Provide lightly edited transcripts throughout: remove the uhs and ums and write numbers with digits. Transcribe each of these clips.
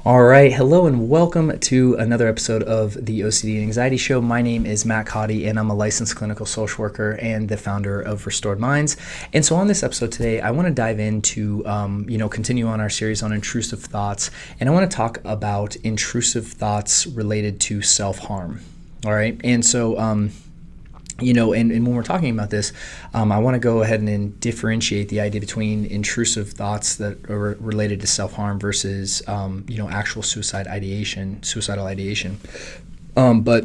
All right, hello and welcome to another episode of the OCD and Anxiety Show. My name is Matt Cotty and I'm a licensed clinical social worker and the founder of Restored Minds. And so on this episode today, I want to dive into, continue on our series on intrusive thoughts. And I want to talk about intrusive thoughts related to self-harm. All right, and so, and when we're talking about this, I want to go ahead and differentiate the idea between intrusive thoughts that are related to self-harm versus, actual suicidal ideation. But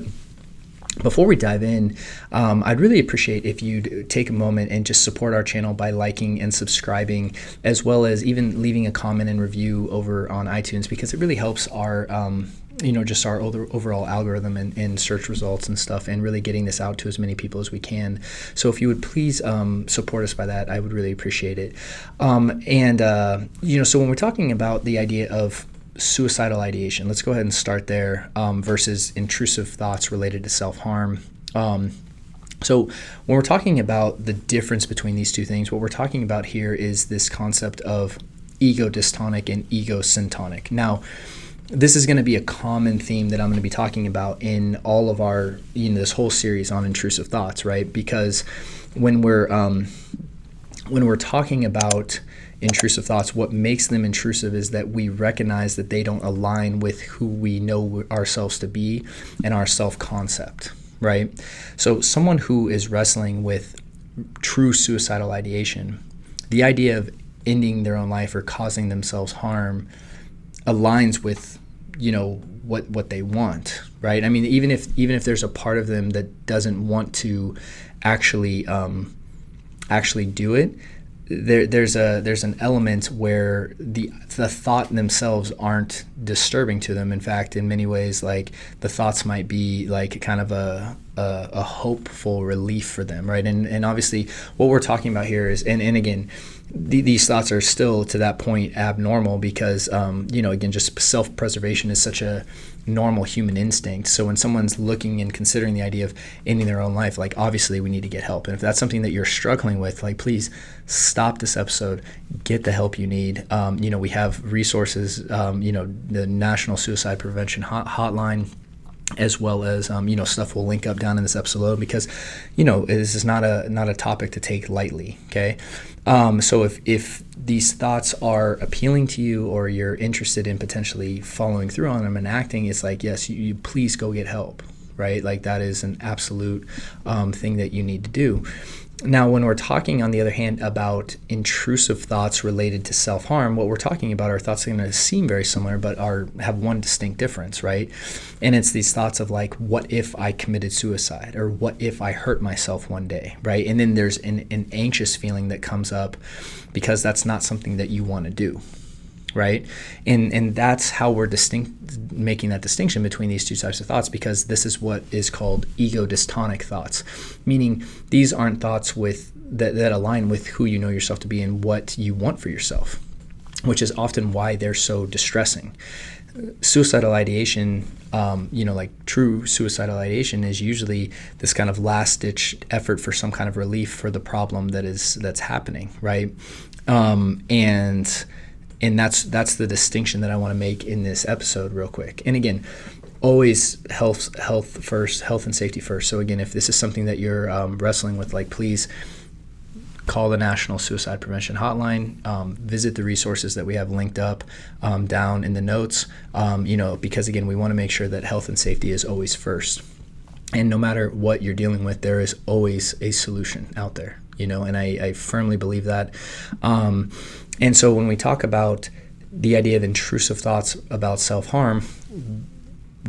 before we dive in, I'd really appreciate if you'd take a moment and just support our channel by liking and subscribing, as well as even leaving a comment and review over on iTunes, because it really helps our just our overall algorithm and search results and stuff, and really getting this out to as many people as we can. So if you would please support us by that, I would really appreciate it. So when we're talking about the idea of suicidal ideation, let's go ahead and start there, versus intrusive thoughts related to self-harm. So when we're talking about the difference between these two things, what we're talking about here is this concept of ego dystonic and ego syntonic. Now, this is going to be a common theme that I'm going to be talking about in all of our, this whole series on intrusive thoughts, right? Because when we're talking about intrusive thoughts, what makes them intrusive is that we recognize that they don't align with who we know ourselves to be and our self-concept, right? So someone who is wrestling with true suicidal ideation, the idea of ending their own life or causing themselves harm aligns with what they want, right? I mean, even if there's a part of them that doesn't want to actually do it, there's an element where the thought themselves aren't disturbing to them. In fact, in many ways, like the thoughts might be like kind of a hopeful relief for them, right? And obviously what we're talking about here is, and again, these thoughts are still to that point abnormal because, again, just self-preservation is such a normal human instinct. So when someone's looking and considering the idea of ending their own life, like obviously we need to get help. And if that's something that you're struggling with, like please stop this episode, get the help you need. We have resources, the National Suicide Prevention Hotline, as well as stuff we'll link up down in this episode, because this is not a topic to take lightly. Okay, so if these thoughts are appealing to you or you're interested in potentially following through on them and acting, it's like, yes, you please go get help, right? Like that is an absolute thing that you need to do. Now, when we're talking, on the other hand, about intrusive thoughts related to self-harm, what we're talking about are thoughts that are going to seem very similar, but have one distinct difference, right? And it's these thoughts of like, what if I committed suicide, or what if I hurt myself one day, right? And then there's an anxious feeling that comes up because that's not something that you want to do, right? And that's how we're making that distinction between these two types of thoughts, because this is what is called ego dystonic thoughts, meaning these aren't thoughts that align with who you know yourself to be and what you want for yourself, which is often why they're so distressing. Suicidal ideation, like true suicidal ideation, is usually this kind of last-ditch effort for some kind of relief for the problem that's happening, right? And that's the distinction that I want to make in this episode real quick. And again, always health first, health and safety first. So again, if this is something that you're wrestling with, like please call the National Suicide Prevention Hotline, visit the resources that we have linked up down in the notes, because again, we want to make sure that health and safety is always first. And no matter what you're dealing with, there is always a solution out there, and I firmly believe that. And so when we talk about the idea of intrusive thoughts about self-harm,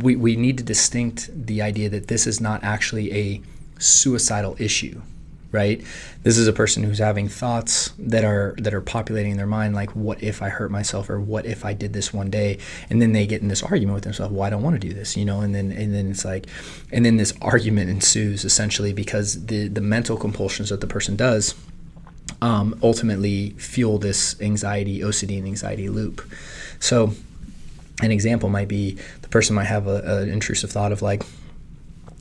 we need to distinct the idea that this is not actually a suicidal issue, right? This is a person who's having thoughts that are populating in their mind, like, what if I hurt myself, or what if I did this one day? And then they get in this argument with themselves, well, I don't want to do this, and then it's like, and then this argument ensues essentially because the mental compulsions that the person does ultimately fuel this anxiety, OCD and anxiety loop. So an example might be the person might have an intrusive thought of like,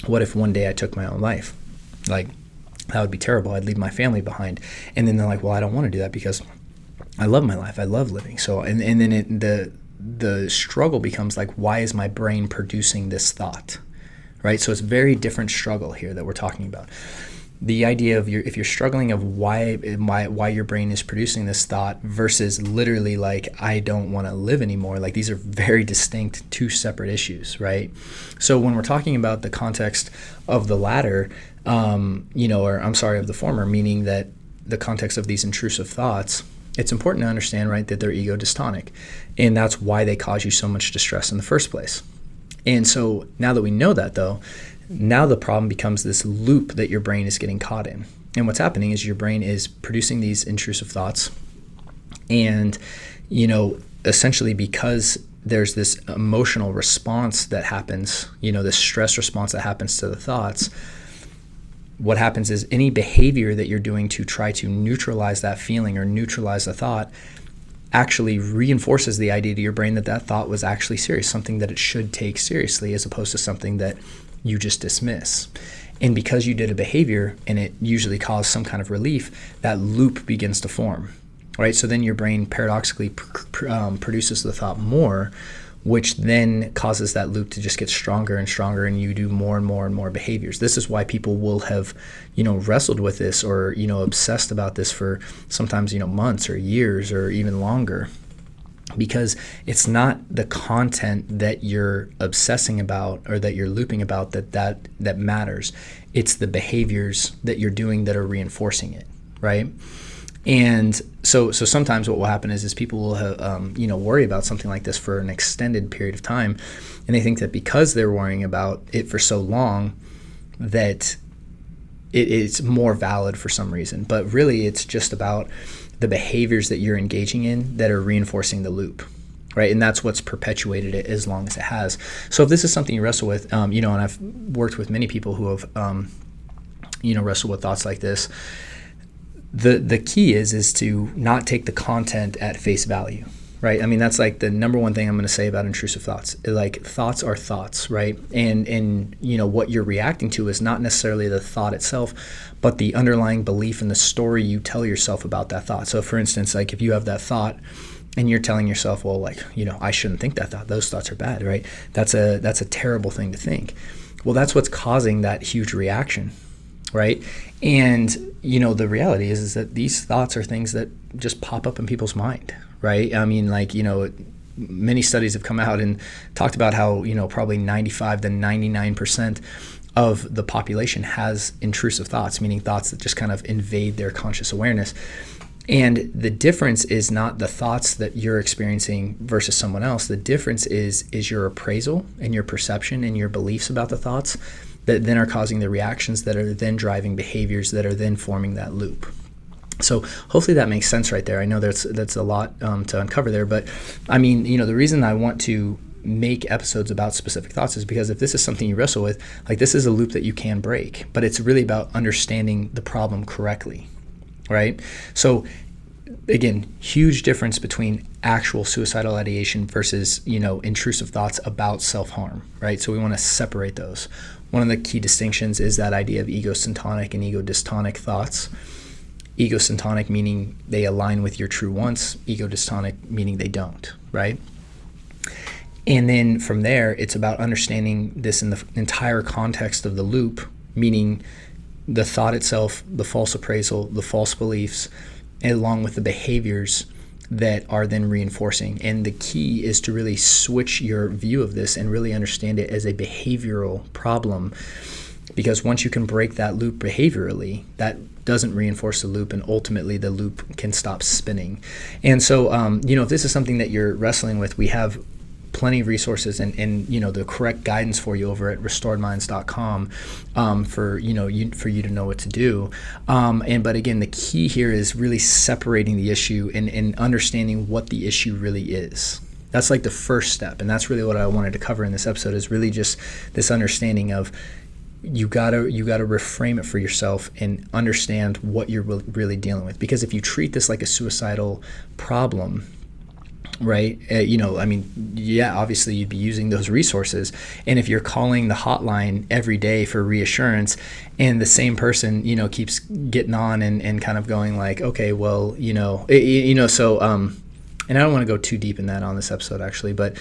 what if one day I took my own life? Like, that would be terrible. I'd leave my family behind. And then they're like, well, I don't want to do that because I love my life. I love living. So, and then the struggle becomes like, why is my brain producing this thought, right? So it's a very different struggle here that we're talking about. The idea of if you're struggling of why your brain is producing this thought versus literally like, I don't want to live anymore. Like, these are very distinct, two separate issues, right? So when we're talking about the context of the latter, of the former, meaning that the context of these intrusive thoughts, it's important to understand, right, that they're ego dystonic, and that's why they cause you so much distress in the first place. And so now that we know that, though, now the problem becomes this loop that your brain is getting caught in. And what's happening is your brain is producing these intrusive thoughts, and, essentially because there's this emotional response that happens, this stress response that happens to the thoughts, what happens is any behavior that you're doing to try to neutralize that feeling or neutralize the thought actually reinforces the idea to your brain that that thought was actually serious, something that it should take seriously, as opposed to something that you just dismiss. And because you did a behavior and it usually caused some kind of relief, that loop begins to form, right? So then your brain paradoxically produces the thought more, which then causes that loop to just get stronger and stronger, and you do more and more and more behaviors. This is why people will have, wrestled with this or, obsessed about this for sometimes, months or years or even longer, because it's not the content that you're obsessing about or that you're looping about that matters. It's the behaviors that you're doing that are reinforcing it, right? And so sometimes what will happen is people will have, worry about something like this for an extended period of time, and they think that because they're worrying about it for so long that it's more valid for some reason. But really, it's just about the behaviors that you're engaging in that are reinforcing the loop, right? And that's what's perpetuated it as long as it has. So if this is something you wrestle with, and I've worked with many people who have, wrestled with thoughts like this. The key is to not take the content at face value, right? I mean, that's like the number one thing I'm going to say about intrusive thoughts. Like, thoughts are thoughts, right? And what you're reacting to is not necessarily the thought itself, but the underlying belief and the story you tell yourself about that thought. So for instance, like if you have that thought and you're telling yourself, well, like, I shouldn't think that thought. Those thoughts are bad, right? That's a terrible thing to think. Well, that's what's causing that huge reaction, right? And the reality is that these thoughts are things that just pop up in people's mind, right? I mean, like, many studies have come out and talked about how, probably 95 to 99% of the population has intrusive thoughts, meaning thoughts that just kind of invade their conscious awareness. And the difference is not the thoughts that you're experiencing versus someone else. The difference is your appraisal and your perception and your beliefs about the thoughts that then are causing the reactions that are then driving behaviors that are then forming that loop. So hopefully that makes sense right there. I know that's a lot to uncover there, but I mean, the reason I want to make episodes about specific thoughts is because if this is something you wrestle with, like, this is a loop that you can break, but it's really about understanding the problem correctly, right? So again, huge difference between actual suicidal ideation versus, intrusive thoughts about self-harm, right? So we want to separate those. One of the key distinctions is that idea of ego-syntonic and ego-dystonic thoughts. Ego-syntonic meaning they align with your true wants, ego-dystonic meaning they don't, right? And then from there, it's about understanding this in the entire context of the loop, meaning the thought itself, the false appraisal, the false beliefs, along with the behaviors that are then reinforcing. And the key is to really switch your view of this and really understand it as a behavioral problem, because once you can break that loop behaviorally, that doesn't reinforce the loop, and ultimately the loop can stop spinning. And so, if this is something that you're wrestling with, we have plenty of resources and the correct guidance for you over at restoredminds.com for you to know what to do. But again, the key here is really separating the issue and understanding what the issue really is. That's like the first step, and that's really what I wanted to cover in this episode, is really just this understanding of you gotta reframe it for yourself and understand what you're really dealing with. Because if you treat this like a suicidal problem, right? Obviously you'd be using those resources. And if you're calling the hotline every day for reassurance, and the same person, keeps getting on and kind of going like, okay, well, And I don't want to go too deep in that on this episode, actually, but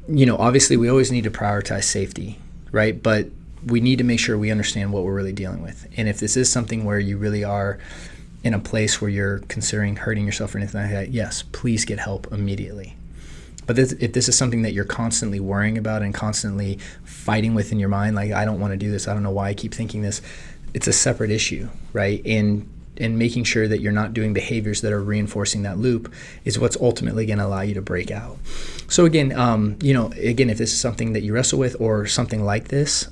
obviously we always need to prioritize safety, right? But we need to make sure we understand what we're really dealing with. And if this is something where you really are in a place where you're considering hurting yourself or anything like that, yes, please get help immediately. But if this is something that you're constantly worrying about and constantly fighting with in your mind, like, I don't want to do this, I don't know why I keep thinking this, it's a separate issue, right? And making sure that you're not doing behaviors that are reinforcing that loop is what's ultimately going to allow you to break out. So again, if this is something that you wrestle with or something like this,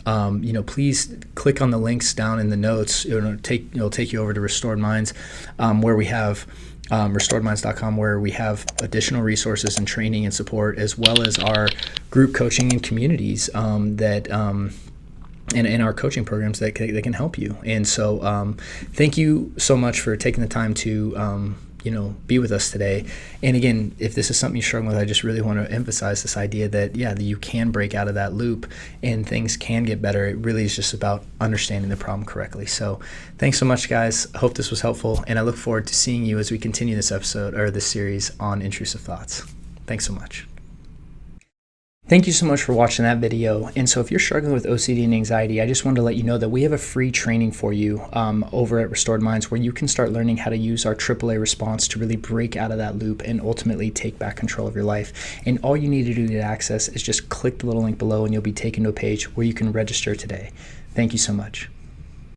please click on the links down in the notes. It'll take you over to Restored Minds, where we have restoredminds.com, where we have additional resources and training and support, as well as our group coaching and communities and our coaching programs that can help you. And so thank you so much for taking the time to be with us today. And again, if this is something you're struggling with, I just really want to emphasize this idea that you can break out of that loop and things can get better. It really is just about understanding the problem correctly. So thanks so much, guys. I hope this was helpful, and I look forward to seeing you as we continue this episode or this series on Intrusive Thoughts. Thanks so much. Thank you so much for watching that video. And so if you're struggling with OCD and anxiety, I just wanted to let you know that we have a free training for you over at Restored Minds, where you can start learning how to use our AAA response to really break out of that loop and ultimately take back control of your life. And all you need to do to access is just click the little link below, and you'll be taken to a page where you can register today. Thank you so much.